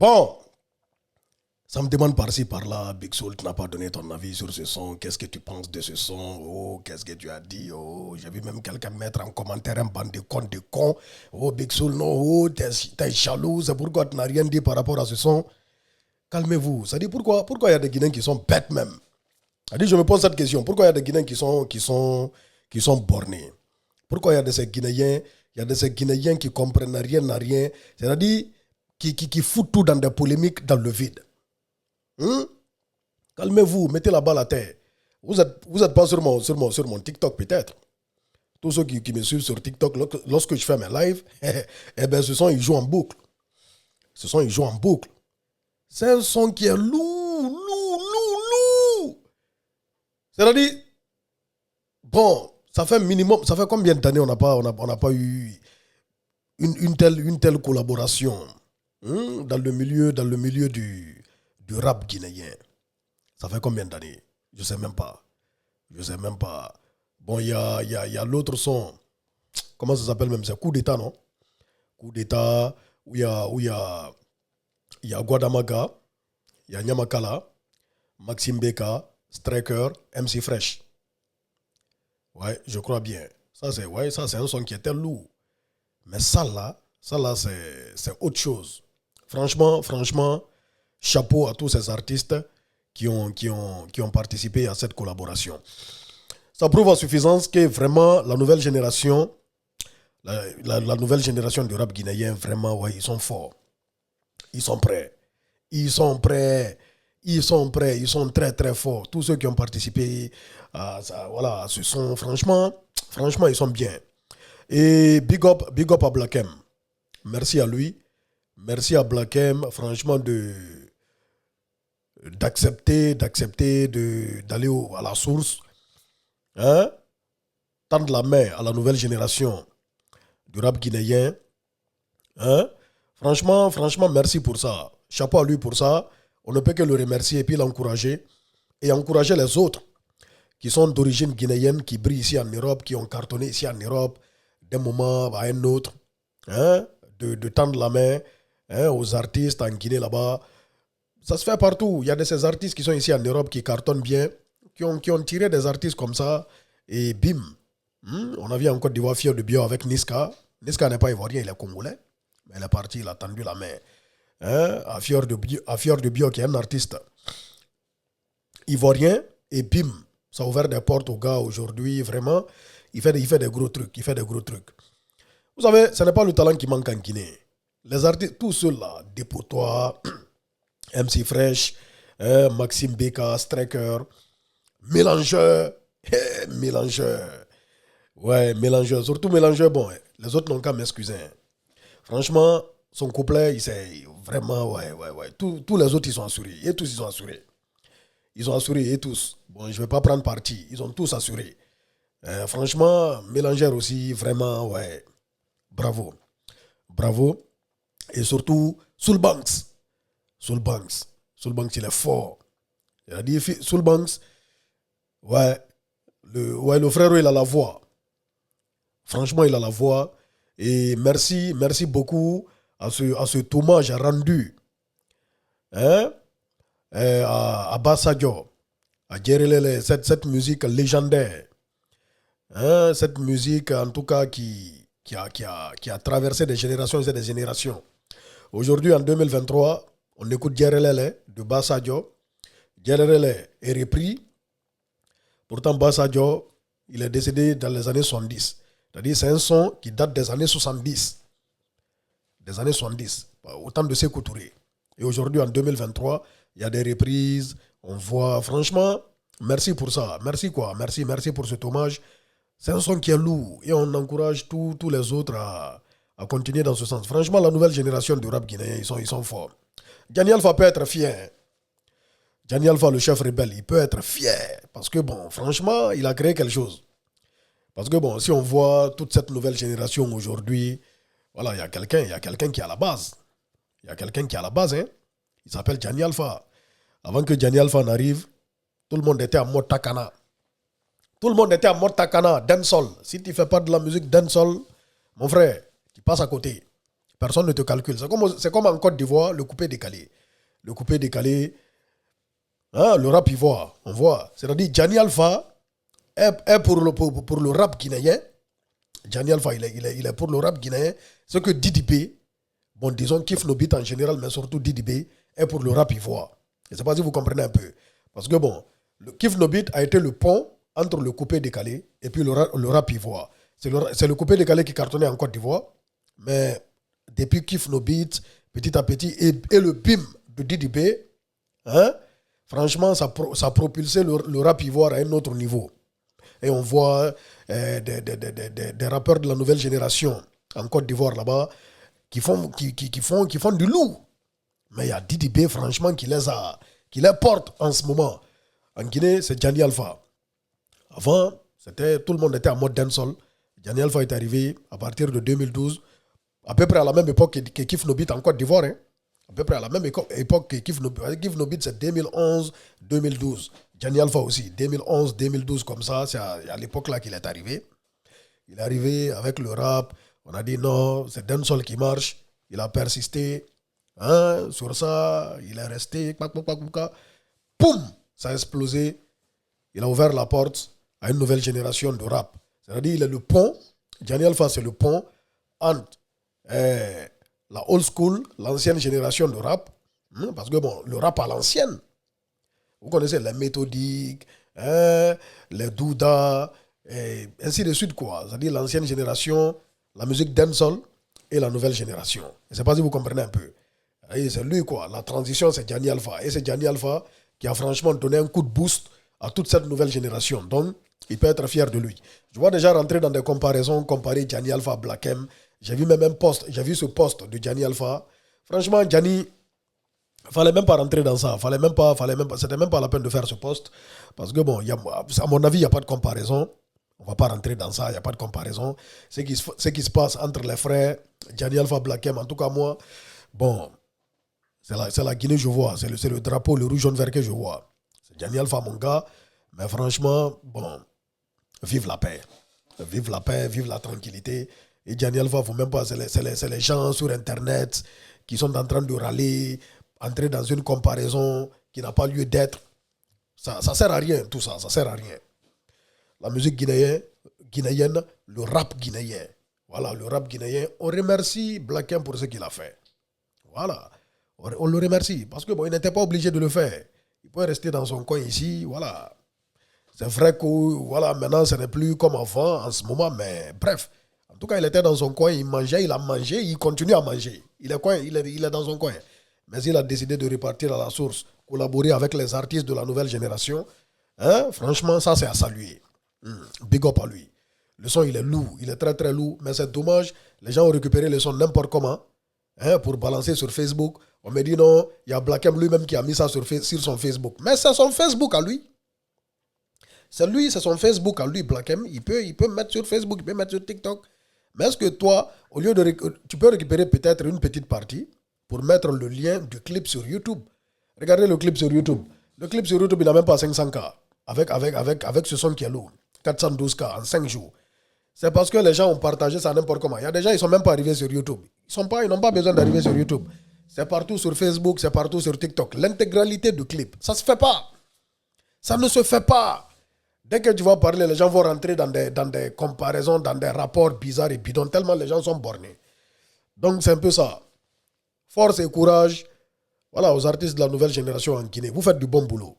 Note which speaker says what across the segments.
Speaker 1: Bon, ça me demande par-ci, par-là, Big Soul, tu n'as pas donné ton avis sur ce son. Qu'est-ce que tu penses de ce son? Oh, qu'est-ce que tu as dit? Oh, j'ai vu même quelqu'un mettre en commentaire un bande de cons. Oh, Big Soul, non, oh, t'es jaloux, c'est pourquoi tu n'as rien dit par rapport à ce son. Calmez-vous. Ça dit pourquoi il y a des Guinéens qui sont bêtes même? Ça dit, je me pose cette question. Pourquoi il y a des Guinéens qui sont bornés? Pourquoi il y a de ces Guinéens qui comprennent rien à rien? C'est-à-dire qui foutent tout dans des polémiques dans le vide. Calmez-vous, mettez la balle à terre. Vous êtes pas sur mon TikTok peut-être. Tous ceux qui me suivent sur TikTok, lorsque je fais mes lives, eh ben ce son il joue en boucle. C'est un son qui est lourd. C'est-à-dire, bon, ça fait combien d'années on n'a pas eu une telle collaboration dans le milieu du rap guinéen. Ça fait combien d'années? Je sais même pas. Bon, il y a l'autre son. Comment ça s'appelle même? C'est Coup d'État, non? Coup d'État, où il y a Guadamaga, il y a Nyamakala, Maxime Beka, Striker, MC Fresh. Ouais, je crois bien. Ça, c'est un son qui était lourd. Mais ça là, c'est autre chose. Franchement, chapeau à tous ces artistes qui ont participé à cette collaboration. Ça prouve à suffisance que vraiment la nouvelle génération, la nouvelle génération du rap guinéen, vraiment, ouais, ils sont forts. Ils sont prêts. Ils sont très très forts. Tous ceux qui ont participé à ce son, franchement, ils sont bien. Et big up à Black M. Merci à lui. Merci à Black M, franchement, d'accepter d'aller à la source, tendre la main à la nouvelle génération du rap guinéen. Franchement, merci pour ça. Chapeau à lui pour ça. On ne peut que le remercier et puis l'encourager. Et encourager les autres qui sont d'origine guinéenne, qui brillent ici en Europe, qui ont cartonné ici en Europe, d'un moment à un autre, de tendre la main aux artistes en Guinée là-bas. Ça se fait partout. Il y a de ces artistes qui sont ici en Europe qui cartonnent bien, qui ont tiré des artistes comme ça, et bim. On a vu en Côte d'Ivoire Fior de Bio avec Niska. Niska n'est pas ivoirien, il est congolais. Mais il est parti, il a tendu la main. À Fior de Bio, qui est un artiste ivoirien, et bim. Ça a ouvert des portes aux gars aujourd'hui, vraiment. Il fait des gros trucs. Vous savez, ce n'est pas le talent qui manque en Guinée. Les artistes, tous ceux-là, Dépotois, MC Fresh, Maxime Beka, Striker, Mélangeur. Ouais, Mélangeur. Surtout Mélangeur, bon, les autres n'ont qu'à m'excuser. Franchement, son couplet, il s'est vraiment, ouais. Tous les autres, ils sont assurés. Et tous, ils sont assurés. Ils ont assuré, et tous. Bon, je ne vais pas prendre parti. Ils ont tous assuré. Franchement, Mélangeur aussi, vraiment, ouais. Bravo. Et surtout, Soulbanks, il est fort. Il a dit, Soulbanks, le frère, il a la voix. Franchement, il a la voix. Et merci beaucoup à ce hommage rendu à Bassadio, à Djerelele, cette musique légendaire. Cette musique, en tout cas, qui a traversé des générations et des générations. Aujourd'hui, en 2023, on écoute Djerelele de Bassadio. Djerelele est repris. Pourtant, Bassadio, il est décédé dans les années 70. C'est-à-dire, c'est un son qui date des années 70. Autant de Sékou Touré. Et aujourd'hui, en 2023, il y a des reprises. On voit, franchement, merci pour ça. Merci pour cet hommage. C'est un son qui est lourd. Et on encourage tous les autres à continuer dans ce sens. Franchement, la nouvelle génération du rap guinéen, ils sont forts. Gianni Alpha peut être fier. Gianni Alpha, le chef rebelle, il peut être fier. Parce que, bon, franchement, il a créé quelque chose. Parce que, bon, si on voit toute cette nouvelle génération aujourd'hui, voilà, il y a quelqu'un qui est à la base. Il s'appelle Gianni Alpha. Avant que Gianni Alpha n'arrive, tout le monde était en mode Takana. Dancehall. Si tu ne fais pas de la musique dancehall, mon frère, tu passes à côté. Personne ne te calcule. C'est comme en Côte d'Ivoire, le coupé-décalé. Le coupé-décalé, hein, le rap ivoire, on voit. C'est-à-dire, Gianni Alpha est pour le rap guinéen. Gianni Alpha, il est pour le rap guinéen. Ce que Didi B, bon, disons Kif No Beat en général, mais surtout Didi B, est pour le rap ivoire. Je ne sais pas si vous comprenez un peu. Parce que bon, le Kif No Beat a été le pont entre le coupé-décalé et puis le rap ivoire. C'est le coupé-décalé qui cartonnait en Côte d'Ivoire. Mais depuis Kif No Beat, petit à petit, et le BIM de Didi B, hein, franchement, ça a propulsé le rap ivoire à un autre niveau. Et on voit des rappeurs de la nouvelle génération en Côte d'Ivoire là-bas qui font du lourd. Mais il y a Didi B, franchement, qui les porte en ce moment. En Guinée, c'est Gianni Alpha. Avant, tout le monde était en mode dancehall. Gianni Alpha est arrivé à partir de 2012, à peu près à la même époque que Kif No Beat en Côte d'Ivoire. Hein. À peu près à la même époque que Kif No Beat, c'est 2011-2012. Gianni Alpha aussi, 2011-2012 comme ça, c'est à l'époque là qu'il est arrivé. Il est arrivé avec le rap, on a dit non, c'est dancehall qui marche. Il a persisté, hein, sur ça, il est resté, poum, ça a explosé. Il a ouvert la porte à une nouvelle génération de rap. C'est-à-dire il est le pont, Gianni Alpha c'est le pont entre la old school, l'ancienne génération de rap, parce que bon, le rap à l'ancienne, vous connaissez les méthodiques, les doudas, et ainsi de suite quoi. C'est-à-dire l'ancienne génération, la musique dancehall et la nouvelle génération. Je ne sais pas si vous comprenez un peu. Et c'est lui quoi, la transition c'est Gianni Alpha. Et c'est Gianni Alpha qui a franchement donné un coup de boost à toute cette nouvelle génération. Donc, il peut être fier de lui. Je vois déjà rentrer dans des comparaisons, comparer Gianni Alpha à Black M. J'ai vu même j'ai vu ce post de Gianni Alpha. Franchement, Gianni, fallait même pas rentrer dans ça. C'était même pas la peine de faire ce post. Parce que bon, à mon avis, il n'y a pas de comparaison. On ne va pas rentrer dans ça, il n'y a pas de comparaison. Ce qui se passe entre les frères, Gianni Alpha, Black M, en tout cas moi, bon, c'est la Guinée, je vois. C'est le drapeau, le rouge, jaune, vert que je vois. C'est Gianni Alpha, mon gars. Mais franchement, bon, vive la paix. Vive la paix, vive la tranquillité. Et Gianni Alpha, il ne faut même pas, c'est les gens sur Internet qui sont en train de râler, entrer dans une comparaison qui n'a pas lieu d'être. Ça ne sert à rien, tout ça, ça ne sert à rien. La musique guinéenne, le rap guinéen. Voilà, le rap guinéen. On remercie Black M pour ce qu'il a fait. Voilà. On le remercie parce que bon, il n'était pas obligé de le faire. Il pouvait rester dans son coin ici, voilà. C'est vrai que voilà, maintenant, ce n'est plus comme avant en ce moment, mais bref. En tout cas, il était dans son coin, il mangeait, il a mangé, il continue à manger. Il est dans son coin. Mais il a décidé de repartir à la source, collaborer avec les artistes de la nouvelle génération. Hein? Franchement, ça, c'est à saluer. Big up à lui. Le son, il est lourd, il est très très lourd, mais c'est dommage, les gens ont récupéré le son n'importe comment, hein, pour balancer sur Facebook. On me dit non, il y a Black M lui-même qui a mis ça sur son Facebook. Mais c'est son Facebook à lui. C'est son Facebook à lui, Black M. Il peut mettre sur Facebook, il peut mettre sur TikTok. Mais est-ce que toi, au lieu tu peux récupérer peut-être une petite partie pour mettre le lien du clip sur YouTube. Regardez le clip sur YouTube. Le clip sur YouTube, il n'a même pas 500K. Avec ce son qui est lourd. 412K en 5 jours. C'est parce que les gens ont partagé ça n'importe comment. Il y a des gens, ils ne sont même pas arrivés sur YouTube. Ils n'ont pas besoin d'arriver sur YouTube. C'est partout sur Facebook, c'est partout sur TikTok. L'intégralité du clip. Ça ne se fait pas. Ça ne se fait pas. Dès que tu vas parler, les gens vont rentrer dans des comparaisons, dans des rapports bizarres et bidons, tellement les gens sont bornés. Donc, c'est un peu ça. Force et courage. Voilà, aux artistes de la nouvelle génération en Guinée. Vous faites du bon boulot.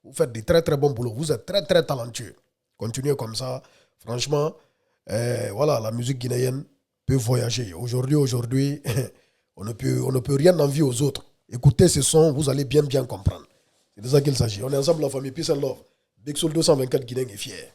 Speaker 1: Vous faites du très, très bon boulot. Vous êtes très, très talentueux. Continuez comme ça. Franchement, voilà, la musique guinéenne peut voyager. Aujourd'hui, on ne peut rien envier aux autres. Écoutez ce son, vous allez bien comprendre. C'est de ça qu'il s'agit. On est ensemble, la famille. Peace and love. Big Soul 224 Guinée est fier.